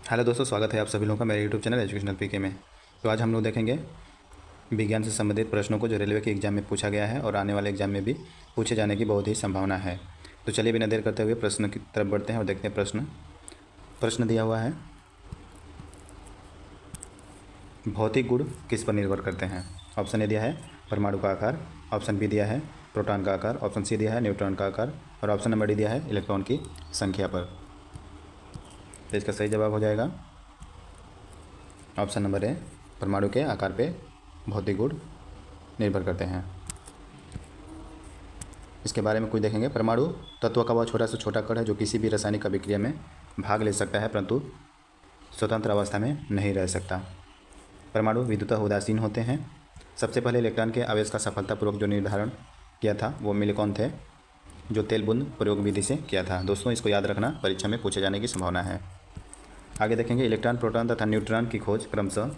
Hello दोस्तों, स्वागत है आप सभी लोगों का मेरे यूट्यूब चैनल एजुकेशनल पीके में। तो आज हम लोग देखेंगे विज्ञान से संबंधित प्रश्नों को जो रेलवे के एग्जाम में पूछा गया है और आने वाले एग्जाम में भी पूछे जाने की बहुत ही संभावना है। तो चलिए बिना देर करते हुए प्रश्न की तरफ बढ़ते हैं और देखते हैं प्रश्न दिया हुआ है, भौतिक गुण किस पर निर्भर करते हैं। ऑप्शन ए दिया है परमाणु का आकार, ऑप्शन बी दिया है प्रोटॉन का आकार, ऑप्शन सी दिया है न्यूट्रॉन का आकार और ऑप्शन नंबर डी दिया है इलेक्ट्रॉन की संख्या पर। तो इसका सही जवाब हो जाएगा ऑप्शन नंबर ए, परमाणु के आकार पे भौतिक गुण निर्भर करते हैं। इसके बारे में कुछ देखेंगे। परमाणु तत्व का वह छोटा से छोटा कण है जो किसी भी रासायनिक अभिक्रिया में भाग ले सकता है परंतु स्वतंत्र अवस्था में नहीं रह सकता। परमाणु विद्युतः उदासीन होते हैं। सबसे पहले इलेक्ट्रॉन के आवेश का सफलतापूर्वक जो निर्धारण किया था वो मिलिकॉन थे, जो तेल बूंद प्रयोग विधि से किया था। दोस्तों, इसको याद रखना, परीक्षा में पूछे जाने की संभावना है। आगे देखेंगे, इलेक्ट्रॉन, प्रोटॉन तथा न्यूट्रॉन की खोज क्रमशः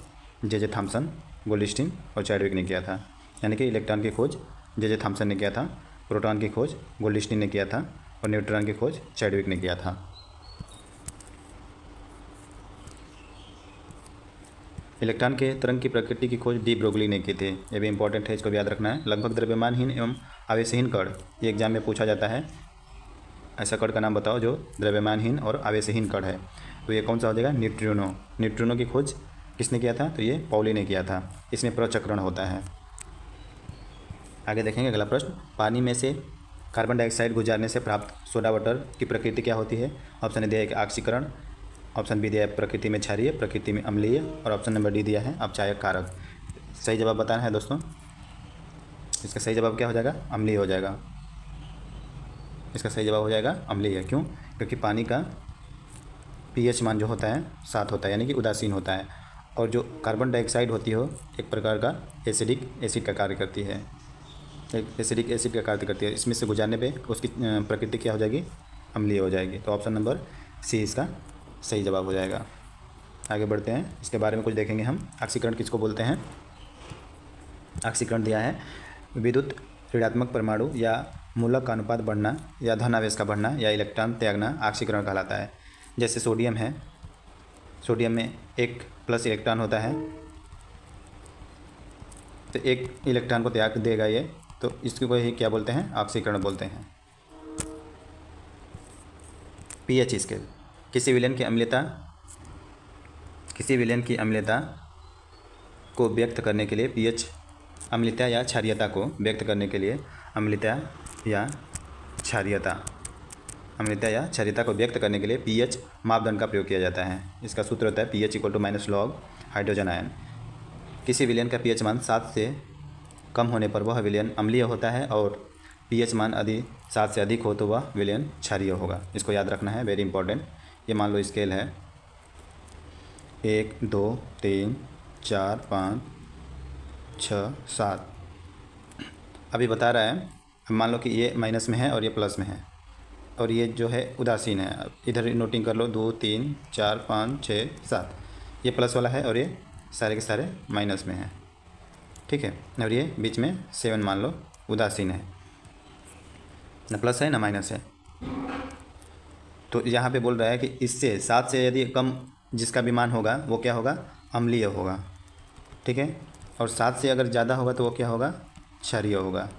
जे थॉम्सन, गोल्डस्टीन और चैडविक ने किया था। यानी कि इलेक्ट्रॉन की खोज जे थॉम्सन ने किया था, प्रोटॉन की खोज गोल्डस्टीन ने किया था और न्यूट्रॉन की खोज चैडविक ने किया था। इलेक्ट्रॉन के तरंग की प्रकृति की खोज डी ब्रोगली ने की थी। ये भी इंपॉर्टेंट है, इसको भी याद रखना है। लगभग द्रव्यमानहीन एवं आवेशहीन कण, ये एग्जाम में पूछा जाता है। ऐसा कण का नाम बताओ जो द्रव्यमानहीन और आवेशहीन कण है। तो ये कौन सा हो जाएगा? न्यूट्रिनो। न्यूट्रिनो की खोज किसने किया था? तो ये पॉली ने किया था। इसमें प्रचक्रण होता है। आगे देखेंगे अगला प्रश्न, पानी में से कार्बन डाइऑक्साइड गुजारने से प्राप्त सोडा वाटर की प्रकृति क्या होती है। ऑप्शन ए दिया है ऑक्सीकरण, ऑप्शन बी दिया है प्रकृति में क्षारीय, प्रकृति में अम्लीय और ऑप्शन नंबर डी दिया है अपचायक कारक। सही जवाब बताना है दोस्तों। इसका सही जवाब क्या हो जाएगा? अम्लीय हो जाएगा। इसका सही जवाब हो जाएगा अम्लीय। क्यों? क्योंकि पानी का पीएच मान जो होता है 7 होता है, यानी कि उदासीन होता है। और जो कार्बन डाइऑक्साइड होती हो एक प्रकार का एसिडिक एसिड का कार्य करती है, एक एसिडिक एसिड का कार्य करती है। इसमें से गुजारने पे उसकी प्रकृति क्या हो जाएगी? अम्लीय हो जाएगी। तो ऑप्शन नंबर सी इसका सही जवाब हो जाएगा। आगे बढ़ते हैं, इसके बारे में कुछ देखेंगे हम। ऑक्सीकरण किसको बोलते हैं? ऑक्सीकरण दिया है विद्युत ऋणात्मक परमाणु या मूलक का अनुपात बढ़ना या धन आवेश का बढ़ना या इलेक्ट्रॉन त्यागना ऑक्सीकरण कहलाता है। जैसे सोडियम है, सोडियम में एक प्लस इलेक्ट्रॉन होता है, तो एक इलेक्ट्रॉन को त्याग देगा ये, तो इसको ही क्या बोलते हैं? ऑक्सीकरण बोलते हैं। पीएच स्केल, किसी विलयन की अम्लता को व्यक्त करने के लिए पीएच, अम्लता या क्षारीयता को व्यक्त करने के लिए अम्लता या क्षारीयता को व्यक्त करने के लिए पीएच मापदंड का प्रयोग किया जाता है। इसका सूत्र होता है pH equal to minus log hydrogen ion. किसी विलयन का पीएच मान 7 से कम होने पर वह विलयन अम्लीय होता है और पीएच मान यदि 7 से अधिक हो तो वह विलयन क्षारीय होगा। इसको याद रखना है, वेरी इंपॉर्टेंट। ये मान लो स्केल है 1 2 3 4 5 6 7। अभी बता रहा है, अब मान लो कि ये माइनस में है और ये प्लस में है और ये जो है उदासीन है। अब इधर नोटिंग कर लो 2 3 4 5 6 7। ये प्लस वाला है और ये सारे के सारे माइनस में है, ठीक है। और ये बीच में 7 मान लो उदासीन है, ना प्लस है ना माइनस है। तो यहाँ पे बोल रहा है कि इससे 7 से यदि कम जिसका भी मान होगा वो क्या होगा? अम्लीय होगा, ठीक है। और 7 से अगर ज़्यादा होगा तो वो क्या होगा? क्षारीय होगा।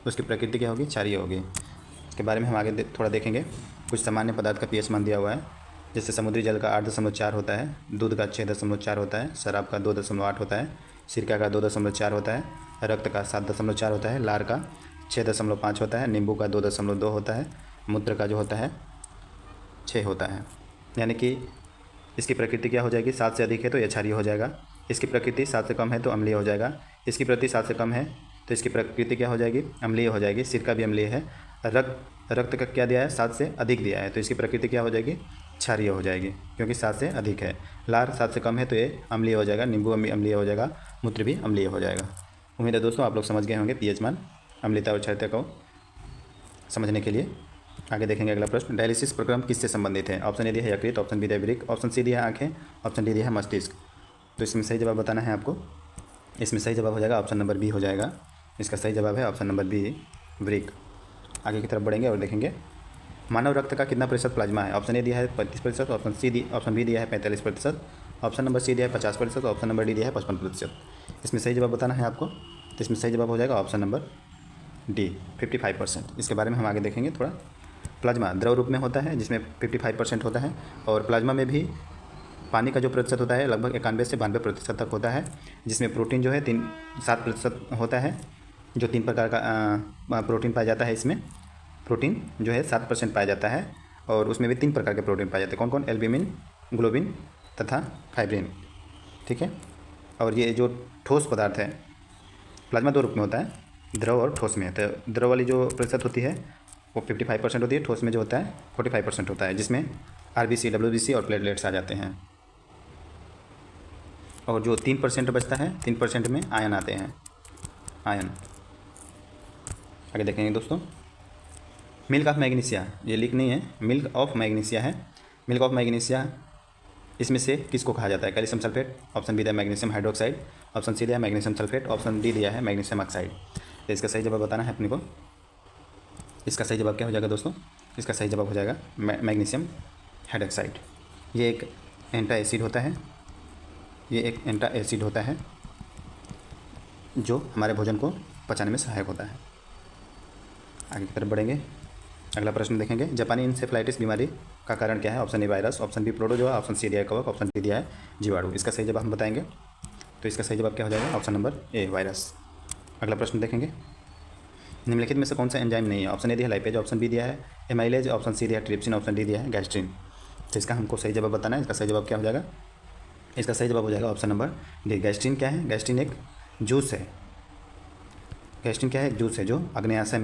उसकी प्रकृति क्या होगी? क्षारीय होगी। इसके बारे में हम आगे थोड़ा देखेंगे। कुछ सामान्य पदार्थ का पीएच मान दिया हुआ है। जैसे समुद्री जल का 8.4 होता है, दूध का 6.4 होता है, शराब का 2.8 होता है, सिरका का 2.4 होता है, रक्त का 7.4 होता है, लार का 6.5 होता है, नींबू का 2.2 होता है, मूत्र का जो होता है 6 होता है। यानी कि इसकी प्रकृति क्या हो जाएगी? 7 से अधिक है तो यह क्षारीय हो जाएगा। इसकी प्रकृति 7 से कम है तो अम्लीय हो जाएगा। इसकी प्रकृति 7 से कम है तो इसकी प्रकृति क्या हो जाएगी? अम्लीय हो जाएगी। सिरका भी अम्लीय है। रक्त का क्या दिया है? 7 से अधिक दिया है तो इसकी प्रकृति क्या हो जाएगी? क्षारीय हो जाएगी, क्योंकि 7 से अधिक है। लार 7 से कम है तो ये अम्लीय हो जाएगा। नींबू अम्लीय हो जाएगा। मूत्र भी अम्लीय हो जाएगा। उम्मीद है दोस्तों आप लोग समझ गए होंगे पीएच मान, अम्लता और क्षारीयता को समझने के लिए। आगे देखेंगे अगला प्रश्न, डायलिसिस प्रक्रम किससे संबंधित है। ऑप्शन ए दिया है यकृत, ऑप्शन बी दिया है वृक्क, ऑप्शन सी दिया है आँखें, ऑप्शन डी दिया है मस्तिष्क। तो इसमें सही जवाब बताना है आपको। इसमें सही जवाब हो जाएगा ऑप्शन नंबर बी हो जाएगा। इसका सही जवाब है ऑप्शन नंबर बी, वृक्क। आगे की तरफ बढ़ेंगे और देखेंगे मानव रक्त का कितना प्रतिशत प्लाज्मा है? ऑप्शन ए दिया है 35%, ऑप्शन बी दिया है 45%, ऑप्शन नंबर सी दिया है 50%, ऑप्शन नंबर डी दिया है 55%। इसमें सही जवाब बताना है आपको। तो इसमें सही जवाब हो जाएगा ऑप्शन नंबर डी 55%। इसके बारे में हम आगे देखेंगे थोड़ा। प्लाज्मा द्रव रूप में होता है जिसमें 55% होता है, और प्लाज्मा में भी पानी का जो प्रतिशत होता है लगभग 91 से 92% तक होता है, जिसमें प्रोटीन जो है 7% होता है। जो 3 प्रकार का प्रोटीन पाया जाता है इसमें, प्रोटीन जो है 7% पाया जाता है, और उसमें भी 3 प्रकार के प्रोटीन पाए जाते हैं। कौन कौन? एल्ब्यूमिन, ग्लोबिन तथा फाइब्रिन। ठीक है। और ये जो ठोस पदार्थ है, प्लाज्मा 2 रूप में होता है, द्रव और ठोस में। तो द्रव वाली जो प्रतिशत होती है वो 55% होती है, ठोस में जो होता है 45% होता है, जिसमें RBC, WBC और प्लेटलेट्स आ जाते हैं। और जो 3% बचता है, 3% में आयन आते हैं, आयन। आगे देखेंगे दोस्तों। मिल्क ऑफ मैग्नीशिया, ये लीक नहीं है, मिल्क ऑफ मैग्नीशिया है। मिल्क ऑफ मैग्नीशिया इसमें से किसको कहा जाता है? कैल्शियम सल्फेट, ऑप्शन बी दिया है मैग्नीशियम हाइड्रोक्साइड, ऑप्शन सी दिया है मैग्नीशियम सल्फेट, ऑप्शन डी दिया है मैग्नीशियम ऑक्साइड। तो इसका सही जवाब बताना है अपने को। इसका सही जवाब क्या हो जाएगा दोस्तों? इसका सही जवाब हो जाएगा मैग्नीशियम हाइड्रोक्साइड। ये एक एंटा एसिड होता है, ये एक एंटा एसिड होता है जो हमारे भोजन को पचाने में सहायक होता है। आगे की तरफ बढ़ेंगे। अगला प्रश्न देखेंगे। जापानी इंसेफ्लाइटिस बीमारी का कारण क्या है? Option A virus, option B protozoa, option C दिया है कवक, ऑप्शन डी दिया है जीवाणु। इसका सही जवाब हम बताएंगे। तो इसका सही जवाब क्या हो जाएगा? Option number A virus. अगला प्रश्न देखेंगे। निम्नलिखित में से कौन सा एंजाइम नहीं है? ऑप्शन ए दिया है लाइपेज, ऑप्शन बी दिया है एमाइलेज, ऑप्शन सी दिया है ट्रिप्सिन, ऑप्शन डी दिया है गैस्ट्रिन। तो इसका हमको सही जवाब बताना है। इसका सही जवाब क्या हो जाएगा? इसका सही जवाब हो जाएगा ऑप्शन नंबर डी गैस्ट्रिन। क्या है? गैस्ट्रिन एक जूस है। गैस्ट्रिन क्या है? एक जूस है जो अग्न्याशय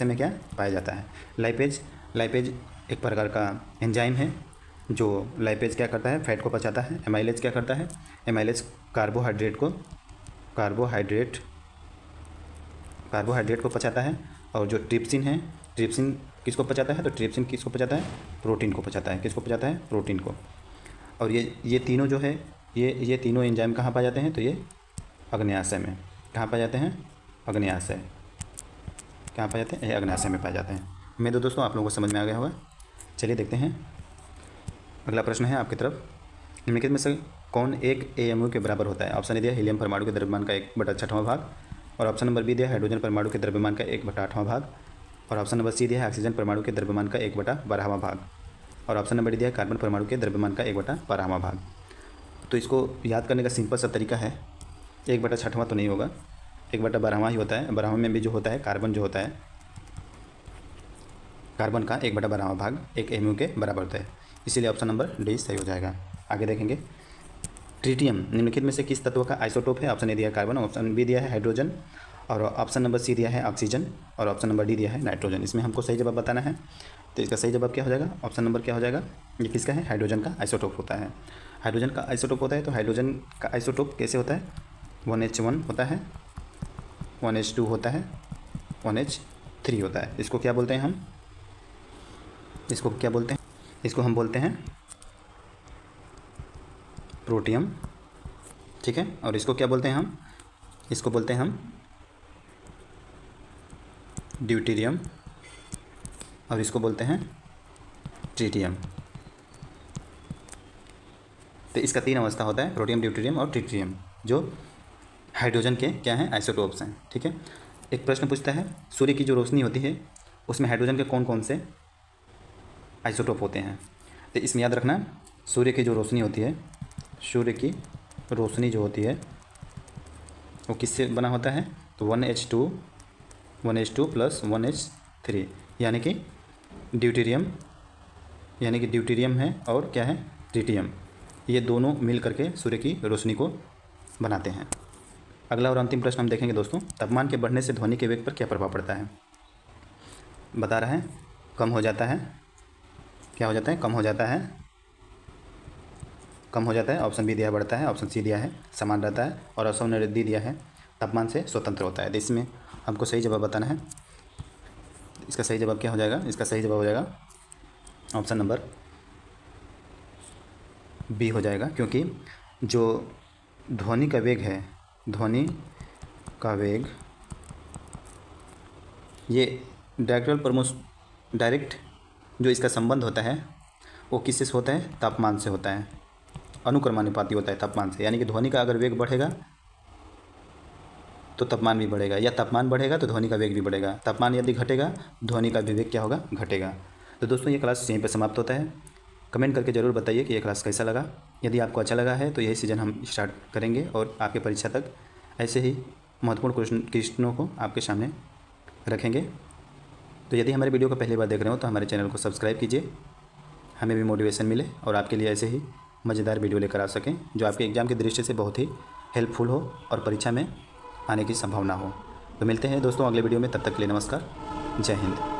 में क्या पाया जाता है। लाइपेज एक प्रकार का एंजाइम है जो लाइपेज क्या करता है? फैट को पचाता है। एमाइलेज क्या करता है? एमाइलेज कार्बोहाइड्रेट को पचाता है। और जो ट्रिप्सिन है, ट्रिप्सिन किसको पचाता है? तो ट्रिप्सिन किसको पचाता है? प्रोटीन को पचाता है। किसको पचाता है? प्रोटीन को। और ये तीनों जो है, ये तीनों एंजाइम कहाँ पाए जाते हैं? तो ये अग्न्याशय में। कहाँ पाए जाते हैं? अग्न्याशय। कहाँ पाए जाते हैं? ये अग्न्याशय में पाए जाते हैं। उम्मीद है दोस्तों आप लोगों को समझ में आ गया होगा। चलिए देखते हैं। अगला प्रश्न है आपकी तरफ। निम्नलिखित में से कौन एक AMU के बराबर होता है? ऑप्शन ए दिया हीलियम परमाणु के द्रव्यमान का 1/6वां भाग, और ऑप्शन नंबर बी दिया हाइड्रोजन परमाणु के द्रव्यमान का 1/8वां भाग, और ऑप्शन नंबर सी दिया है ऑक्सीजन परमाणु के द्रव्यमान का 1/12वां भाग, और ऑप्शन नंबर डी दिया है कार्बन परमाणु के द्रव्यमान का 1/12वां भाग। तो इसको याद करने का सिंपल सा तरीका है, 1/6वां तो नहीं होगा, 1/12वां ही होता है। 12वां में भी जो होता है कार्बन, जो होता है कार्बन का 1/12वां भाग एक AMU के बराबर होता है। इसीलिए ऑप्शन नंबर डी सही हो जाएगा। आगे देखेंगे। ट्रिटियम निम्नलिखित में से किस तत्व का आइसोटोप है? ऑप्शन ए दिया है कार्बन, ऑप्शन बी दिया है हाइड्रोजन, और ऑप्शन नंबर सी दिया है ऑक्सीजन, और ऑप्शन नंबर डी दिया है नाइट्रोजन। इसमें हमको सही जवाब बताना है। तो इसका सही जवाब क्या हो जाएगा? ऑप्शन नंबर क्या हो जाएगा? ये किसका है? हाइड्रोजन का आइसोटोप होता है। हाइड्रोजन का आइसोटोप होता है। तो हाइड्रोजन का आइसोटोप कैसे होता है? 1H1 होता है, 1H2 होता है, 1H3 होता है। इसको क्या बोलते हैं हम? इसको क्या बोलते हैं? इसको हम बोलते हैं प्रोटियम। ठीक है। और इसको क्या बोलते हैं हम? इसको बोलते हैं हम ड्यूटेरियम, और इसको बोलते हैं ट्रिटियम। तो इसका 3 अवस्था होता है, प्रोटियम, ड्यूटेरियम और ट्रिटियम, जो हाइड्रोजन के क्या हैं? आइसोटोप्स हैं। ठीक है। एक प्रश्न पूछता है, सूर्य की जो रोशनी होती है उसमें हाइड्रोजन के कौन कौन से आइसोटोप होते हैं? तो इसमें याद रखना, सूर्य की जो रोशनी होती है, सूर्य की रोशनी जो होती है वो किससे बना होता है? तो 1H2 प्लस 1H3, यानी कि ड्यूटेरियम है, और क्या है? ट्रिटियम। ये दोनों मिल करके सूर्य की रोशनी को बनाते हैं। अगला और अंतिम प्रश्न हम देखेंगे दोस्तों। तापमान के बढ़ने से ध्वनि के वेग पर क्या प्रभाव पड़ता है? बता रहा है कम हो जाता है। क्या हो जाता है? कम हो जाता है। ऑप्शन बी दिया है बढ़ता है, ऑप्शन सी दिया है समान रहता है, और ऑप्शन नंबर डी दिया है तापमान से स्वतंत्र होता है। तो इसमें हमको सही जवाब बताना है। इसका सही जवाब क्या हो जाएगा? इसका सही जवाब हो जाएगा ऑप्शन नंबर बी हो जाएगा, क्योंकि जो ध्वनि का वेग है, ध्वनि का वेग ये डायरेक्ट जो इसका संबंध होता है वो किससे होता है? तापमान से होता है, अनुक्रमानुपाती होता है तापमान से। यानी कि ध्वनि का अगर वेग बढ़ेगा तो तापमान भी बढ़ेगा, या तापमान बढ़ेगा तो ध्वनि का वेग भी बढ़ेगा। तापमान यदि घटेगा, ध्वनि का भी वेग क्या होगा? घटेगा। तो दोस्तों ये क्लास यहीं पर समाप्त होता है। कमेंट करके ज़रूर बताइए कि ये क्लास कैसा लगा। यदि आपको अच्छा लगा है तो यही सीजन हम स्टार्ट करेंगे और आपके परीक्षा तक ऐसे ही महत्वपूर्ण क्वेश्चनों को आपके सामने रखेंगे। तो यदि हमारे वीडियो को पहली बार देख रहे हो तो हमारे चैनल को सब्सक्राइब कीजिए, हमें भी मोटिवेशन मिले और आपके लिए ऐसे ही मज़ेदार वीडियो लेकर आ सकें जो आपके एग्ज़ाम की दृष्टि से बहुत ही हेल्पफुल हो और परीक्षा में आने की संभावना हो। तो मिलते हैं दोस्तों अगले वीडियो में, तब तक के लिए नमस्कार, जय हिंद।